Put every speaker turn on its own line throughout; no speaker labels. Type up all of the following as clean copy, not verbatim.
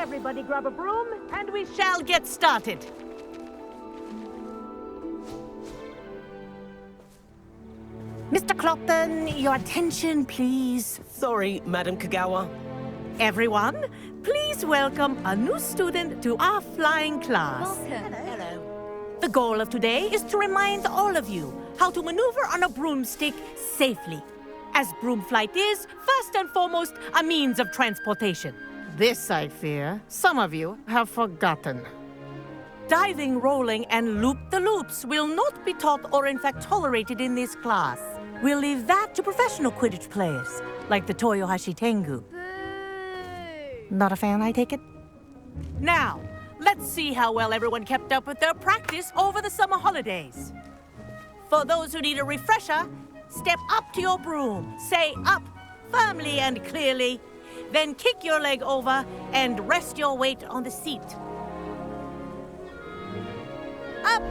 Everybody grab a broom, and we shall get started. Mr. Clopton, your attention, please.
Sorry, Madam Kagawa.
Everyone, please welcome a new student to our flying class.
Hello.
The goal of today is to remind all of you how to maneuver on a broomstick safely, as broom flight is, first and foremost, a means of transportation. This, I fear, some of you have forgotten. Diving, rolling, and loop-the-loops will not be taught or in fact tolerated in this class. We'll leave that to professional Quidditch players, like the Toyohashi Tengu. Not a fan, I take it? Now, let's see how well everyone kept up with their practice over the summer holidays. For those who need a refresher, step up to your broom, say up firmly and clearly, then kick your leg over and rest your weight on the seat. Up!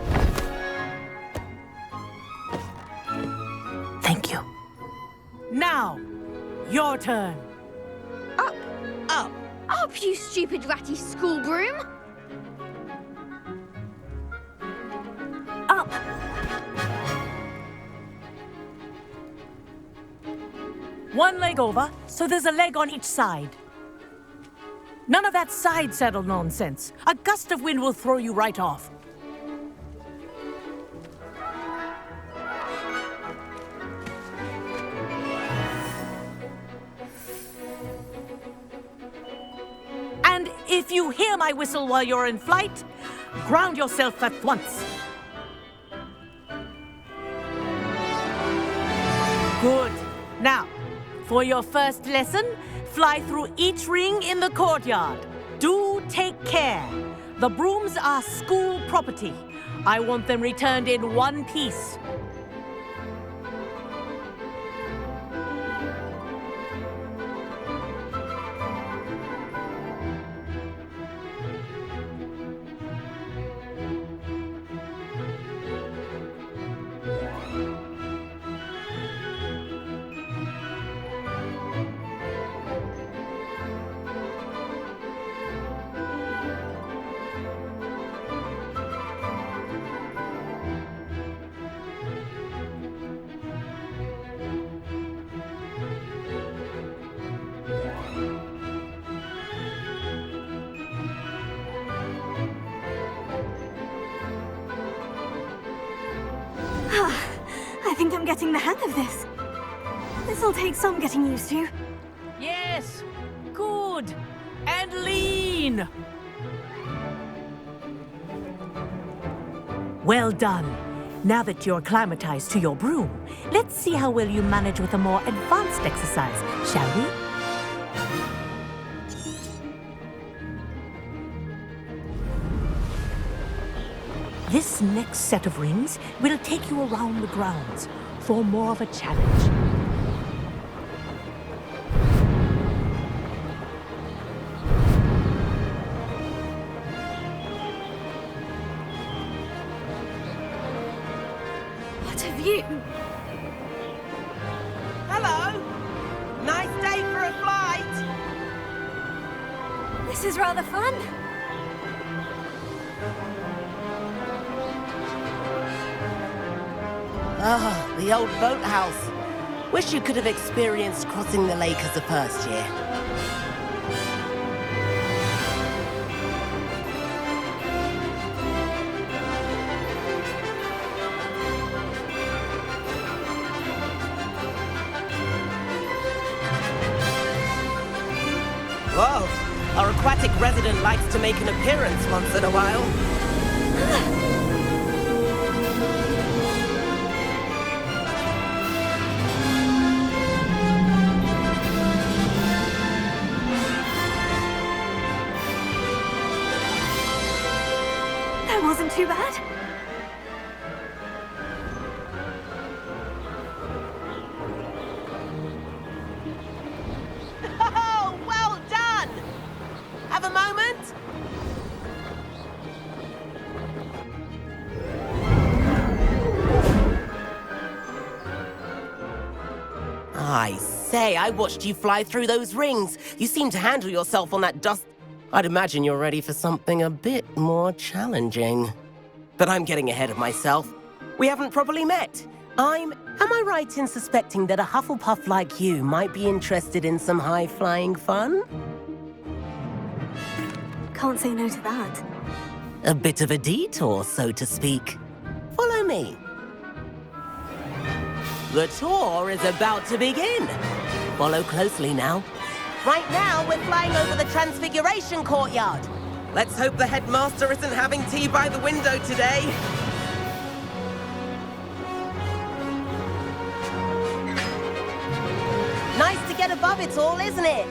Thank you. Now, your turn.
Up!
Up!
Up, you stupid ratty school broom!
Up! One leg over, so there's a leg on each side. None of that side saddle nonsense. A gust of wind will throw you right off. And if you hear my whistle while you're in flight, ground yourself at once. Good. Now, for your first lesson, fly through each ring in the courtyard. Do take care. The brooms are school property. I want them returned in one piece.
I think I'm getting the hang of this. This'll take some getting used to.
Yes. Good. And lean. Well done. Now that you're acclimatized to your broom, let's see how well you manage with a more advanced exercise, shall we? This next set of rings will take you around the grounds for more of a challenge.
What a view!
Hello! Nice day for a flight!
This is rather fun.
Ah, the old boathouse. Wish you could have experienced crossing the lake as a first year. Whoa, our aquatic resident likes to make an appearance once in a while.
That wasn't too bad.
Oh, well done! Have a moment? I say, I watched you fly through those rings. You seem to handle yourself on that dust... I'd imagine you're ready for something a bit more challenging. But I'm getting ahead of myself. We haven't properly met. Am I right in suspecting that a Hufflepuff like you might be interested in some high-flying fun?
Can't say no to that.
A bit of a detour, so to speak. Follow me. The tour is about to begin. Follow closely now. Right now, we're flying over the Transfiguration Courtyard. Let's hope the headmaster isn't having tea by the window today. Nice to get above it all, isn't it?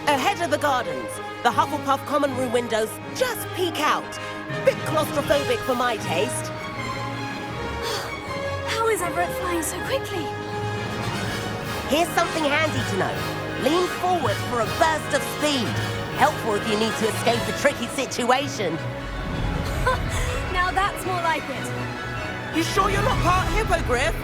Ahead of the gardens, the Hufflepuff common room windows just peek out. Bit claustrophobic for my taste.
How is Everett flying so quickly?
Here's something handy to know. Lean forward for a burst of speed. Helpful if you need to escape a tricky situation.
Now that's more like it.
You sure you're not part hippogriff?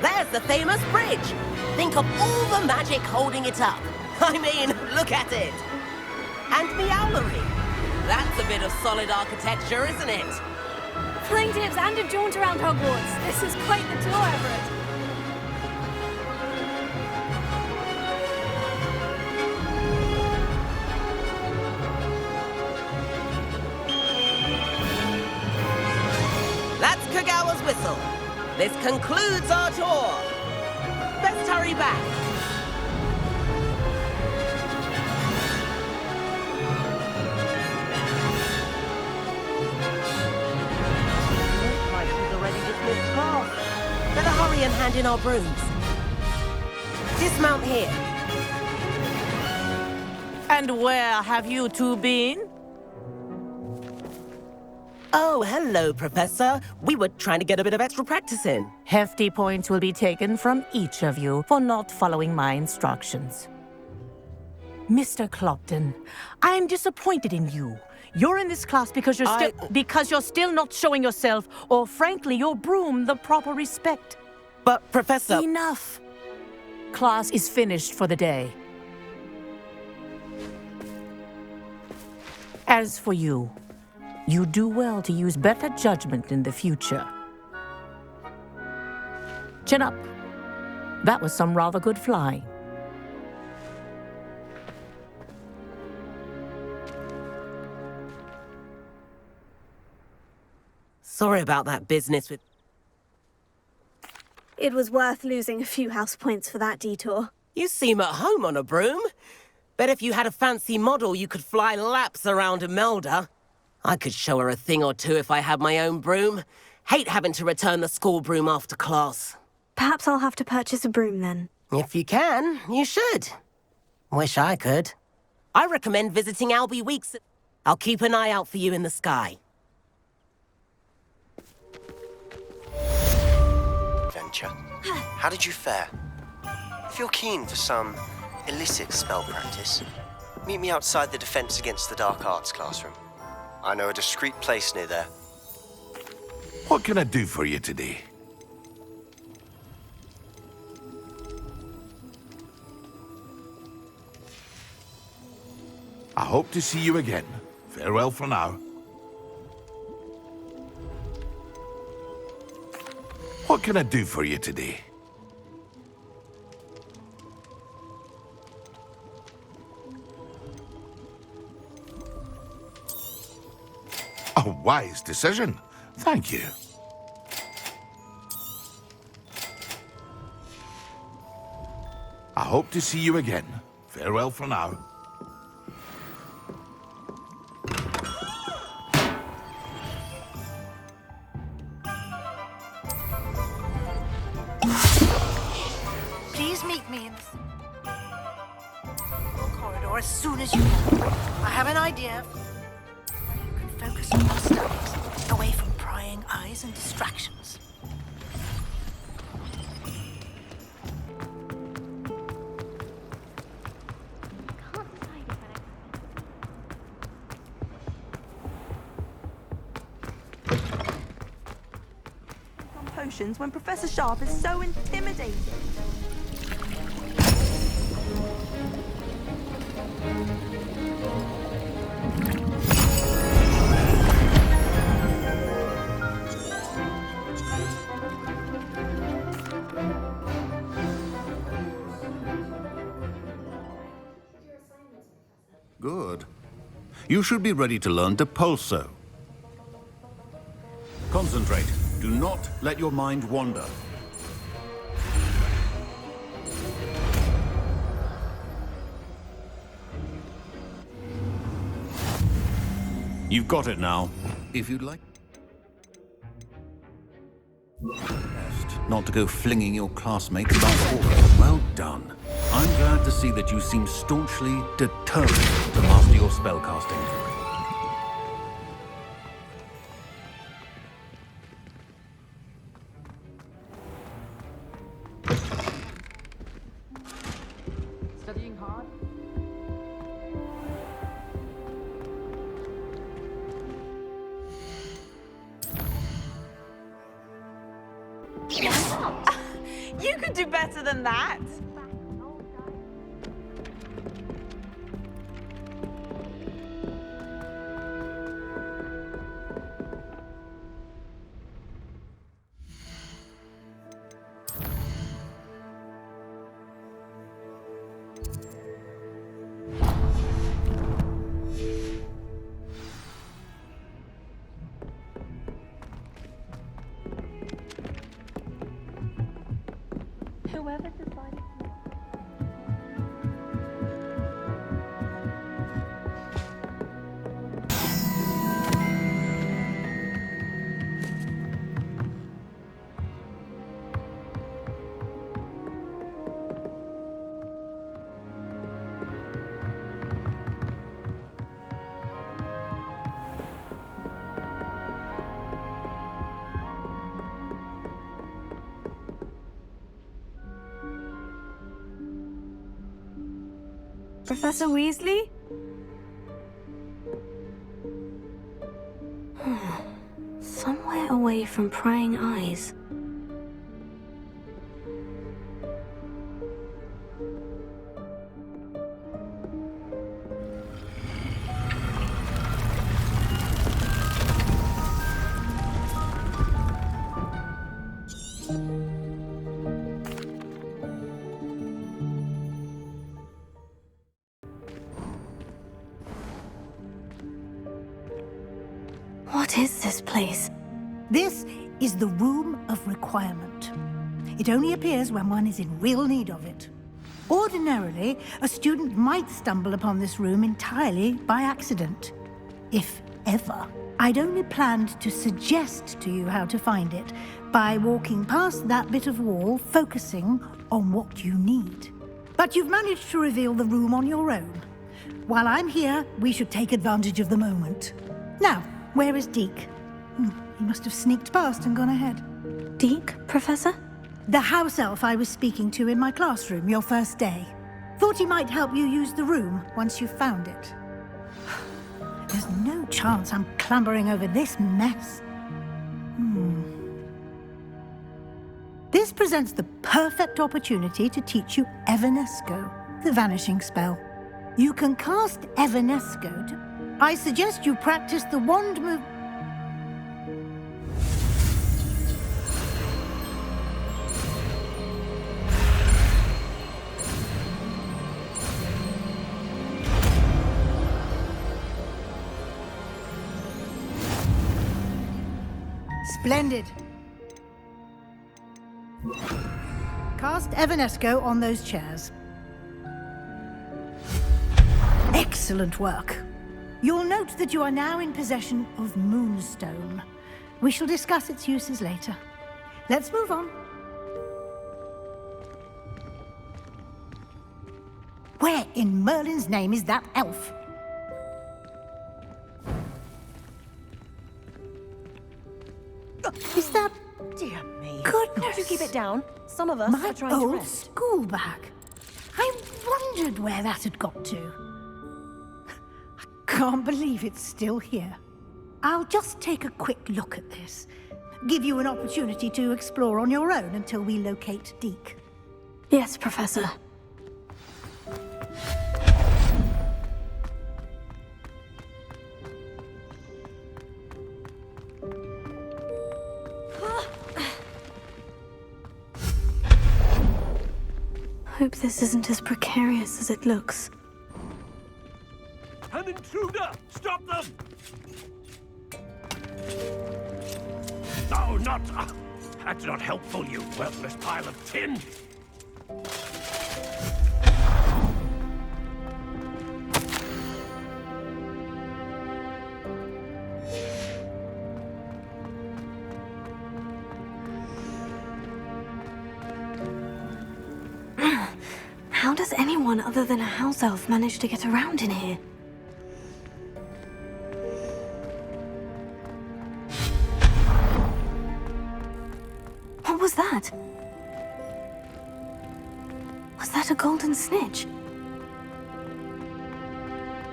There's the famous bridge. Think of all the magic holding it up. I mean, look at it. And the owlery. That's a bit of solid architecture, isn't it?
Flying tips and a jaunt around Hogwarts. This is quite the tour, Everett.
That's Kagawa's whistle. This concludes our tour. Let's hurry back. She's already dismissed class. Better hurry and hand in our brooms. Dismount here.
And where have you two been?
Oh, hello, Professor. We were trying to get a bit of extra practice in.
Hefty points will be taken from each of you for not following my instructions. Mr. Clopton, I'm disappointed in you. You're in this class because you're still not showing yourself, or frankly, your broom the proper respect.
But, Professor...
Enough. Class is finished for the day. As for you, you do well to use better judgment in the future. Chin up. That was some rather good flying.
Sorry about that business with...
It was worth losing a few house points for that detour.
You seem at home on a broom. Bet if you had a fancy model, you could fly laps around Imelda. I could show her a thing or two if I had my own broom. Hate having to return the school broom after class.
Perhaps I'll have to purchase a broom then.
If you can, you should. Wish I could. I recommend visiting Albie Weeks. I'll keep an eye out for you in the sky.
Adventure. How did you fare? If you're keen for some illicit spell practice, meet me outside the Defense Against the Dark Arts classroom. I know a discreet place near there.
What can I do for you today? I hope to see you again. Farewell for now. What can I do for you today? A wise decision. Thank you. I hope to see you again. Farewell for now.
Please meet me in the corridor as soon as you can. I have an idea. You can focus on your studies, away from prying eyes and distractions.
potions when Professor Sharp is so intimidating?
Good. You should be ready to learn Depulso. Concentrate. Do not let your mind wander. You've got it now. If you'd like... Best not to go flinging your classmates about orders. Well done. I'm glad to see that you seem staunchly determined to master your spellcasting.
Studying hard?
You could do better than that. Whoever decided to...
Professor Weasley? Somewhere away from prying eyes. What is this place?
This is the Room of Requirement. It only appears when one is in real need of it. Ordinarily, a student might stumble upon this room entirely by accident. If ever. I'd only planned to suggest to you how to find it by walking past that bit of wall, focusing on what you need. But you've managed to reveal the room on your own. While I'm here, we should take advantage of the moment. Now, where is Deke? He must have sneaked past and gone ahead.
Deke, Professor?
The house elf I was speaking to in my classroom your first day. Thought he might help you use the room once you found it. There's no chance I'm clambering over this mess. This presents the perfect opportunity to teach you Evanesco, the vanishing spell. You can cast Evanesco to... I suggest you practice the wand move... Splendid. Cast Evanesco on those chairs. Excellent work. You'll note that you are now in possession of Moonstone. We shall discuss its uses later. Let's move on. Where in Merlin's name is that elf? Is that...
Dear me.
Goodness.
Could you keep it down? Some of us
My
are trying to
old
rest.
school bag. I wondered where that had got to. I can't believe it's still here. I'll just take a quick look at this. give you an opportunity to explore on your own until we locate Deke.
Yes, Professor. Hope this isn't as precarious as it looks.
An intruder! Stop them! No, not... that's not helpful, you worthless pile of tin!
How does anyone other than a house elf manage to get around in here? What was that? Was that a golden snitch?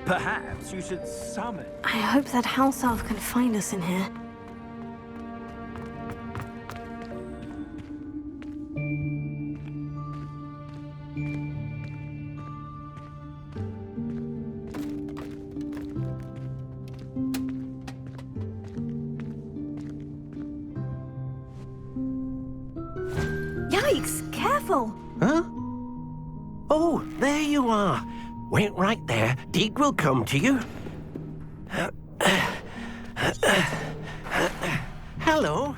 Perhaps you should summon...
I hope that house elf can find us in here. Yikes! Careful!
Huh? Oh, there you are. Wait right there. Deke will come to you. Hello.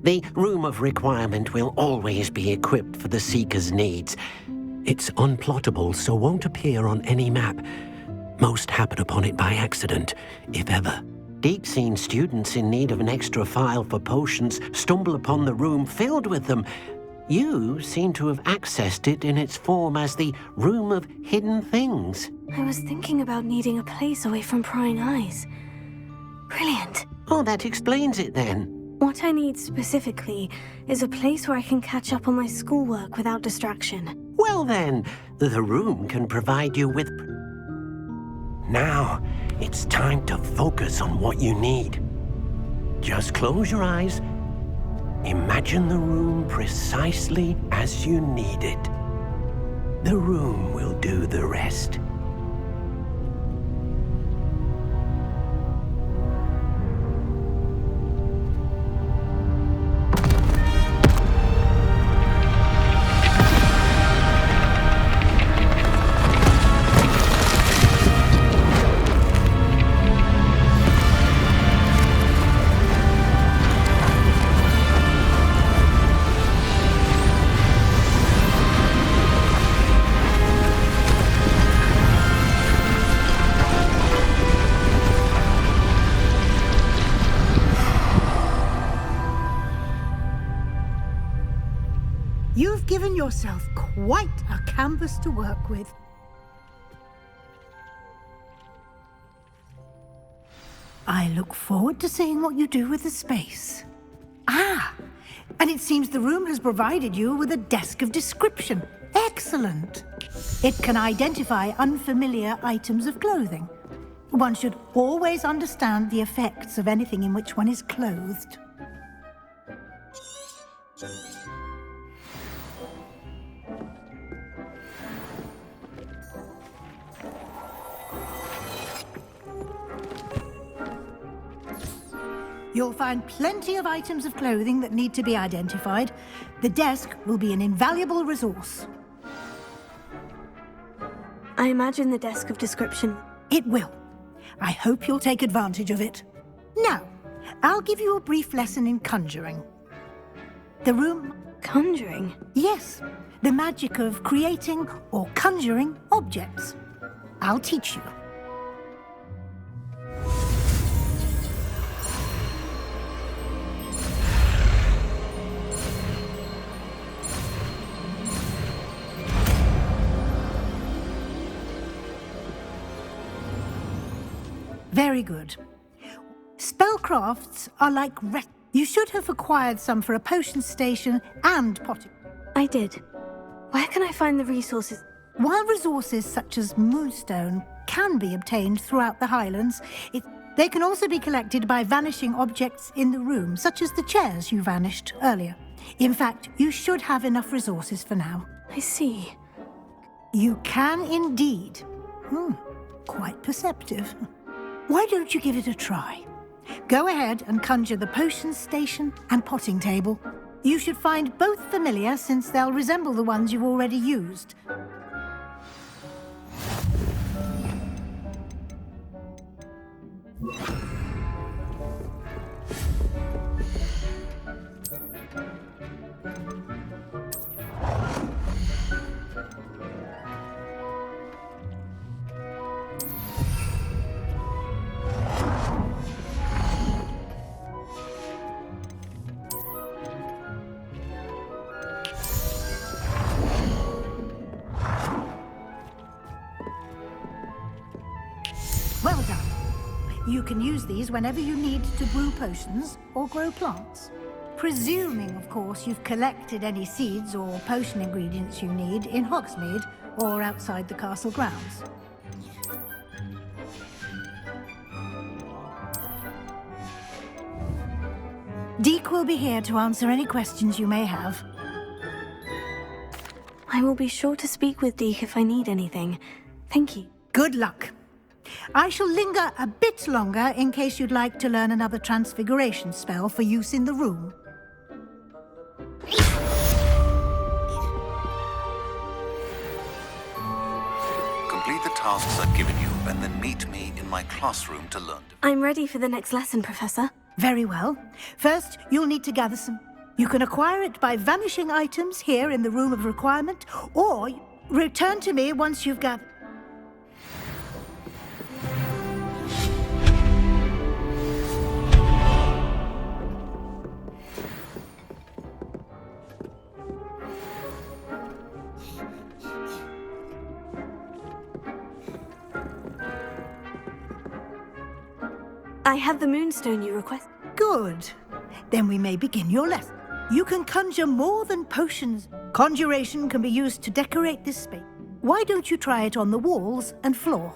The Room of Requirement will always be equipped for the Seeker's needs. It's unplottable, so won't appear on any map. Most happen upon it by accident, if ever. Deke's seen students in need of an extra file for potions stumble upon the room filled with them. You seem to have accessed it in its form as the Room of Hidden Things.
I was thinking about needing a place away from prying eyes. Brilliant.
Oh, that explains it then.
What I need specifically is a place where I can catch up on my schoolwork without distraction.
Well then, the room can provide you with... Now, it's time to focus on what you need. Just close your eyes. Imagine the room precisely as you need it. The room will do the rest.
You've given yourself quite a canvas to work with. I look forward to seeing what you do with the space. Ah, and it seems the room has provided you with a desk of description. Excellent. It can identify unfamiliar items of clothing. One should always understand the effects of anything in which one is clothed. You'll find plenty of items of clothing that need to be identified. The desk will be an invaluable resource.
I imagine the desk of description.
It will. I hope you'll take advantage of it. Now, I'll give you a brief lesson in conjuring. The room...
Conjuring?
Yes, the magic of creating or conjuring objects. I'll teach you. Very good. Spellcrafts are like you should have acquired some for a potion station and potting.
I did. Where can I find the resources?
While resources such as moonstone can be obtained throughout the Highlands, They can also be collected by vanishing objects in the room, such as the chairs you vanished earlier. In fact, you should have enough resources for now.
I see.
You can indeed. Quite perceptive. Why don't you give it a try? Go ahead and conjure the potion station and potting table. You should find both familiar, since they'll resemble the ones you've already used. Well done. You can use these whenever you need to brew potions or grow plants. Presuming, of course, you've collected any seeds or potion ingredients you need in Hogsmeade or outside the castle grounds. Deke will be here to answer any questions you may have.
I will be sure to speak with Deke if I need anything. Thank you.
Good luck. I shall linger a bit longer in case you'd like to learn another transfiguration spell for use in the room.
Complete the tasks I've given you, and then meet me in my classroom to learn.
I'm ready for the next lesson, Professor.
Very well. First, you'll need to gather some. You can acquire it by vanishing items here in the Room of Requirement, or return to me once you've gathered.
I have the moonstone you request.
Good. Then we may begin your lesson. You can conjure more than potions. Conjuration can be used to decorate this space. Why don't you try it on the walls and floor?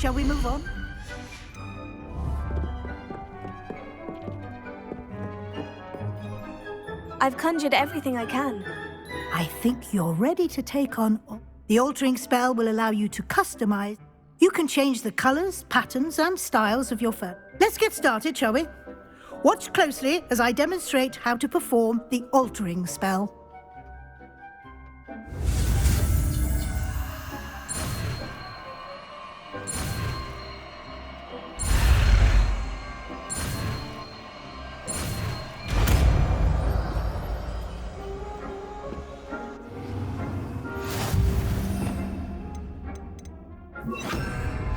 Shall we move on?
I've conjured everything I can.
I think you're ready to take on... The altering spell will allow you to customize. You can change the colors, patterns, and styles of your fur. Let's get started, shall we? Watch closely as I demonstrate how to perform the altering spell.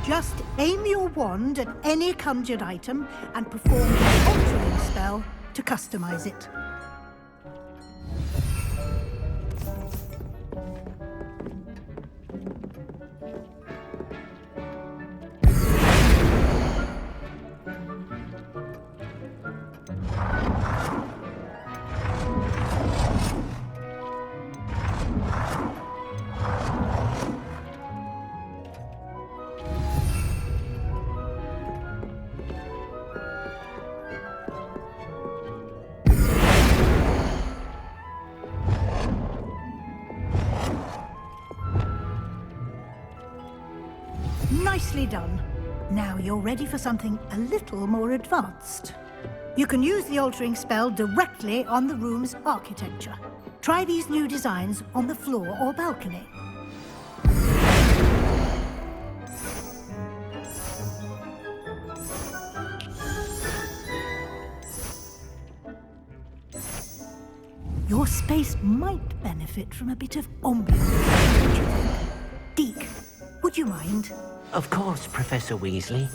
Just aim your wand at any conjured item and perform the altering spell to customize it. Nicely done. Now you're ready for something a little more advanced. You can use the altering spell directly on the room's architecture. Try these new designs on the floor or balcony. Your space might benefit from a bit of ambiance. What do you think? Deke, would you mind?
Of course, Professor Weasley.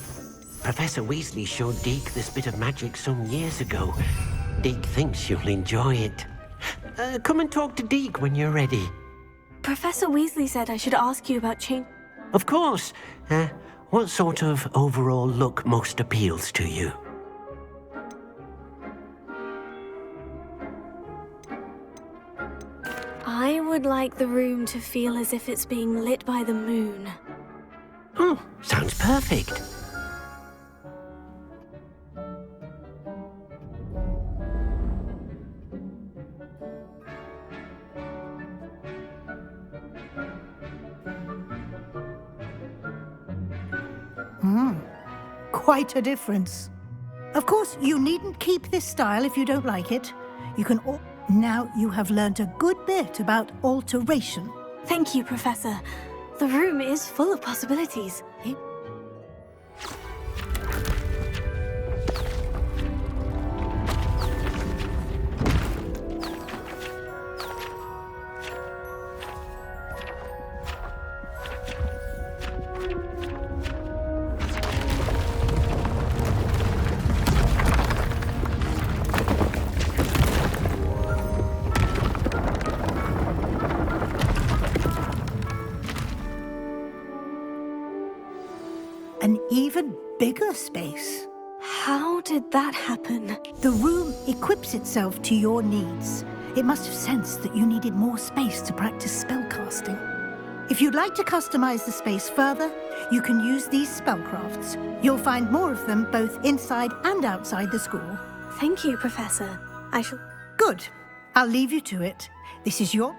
Professor Weasley showed Deke this bit of magic some years ago. Deke thinks you'll enjoy it. Come and talk to Deke when you're ready.
Professor Weasley said I should ask you about change.
Of course. What sort of overall look most appeals to you?
I would like the room to feel as if it's being lit by the moon.
Oh, sounds perfect.
Quite a difference. Of course, you needn't keep this style if you don't like it. You can Now you have learnt a good bit about alteration.
Thank you, Professor. The room is full of possibilities.
An even bigger space.
How did that happen?
The room equips itself to your needs. It must have sensed that you needed more space to practice spellcasting. If you'd like to customize the space further, you can use these spellcrafts. You'll find more of them both inside and outside the school.
Thank you, Professor. I shall...
Good. I'll leave you to it. This is your...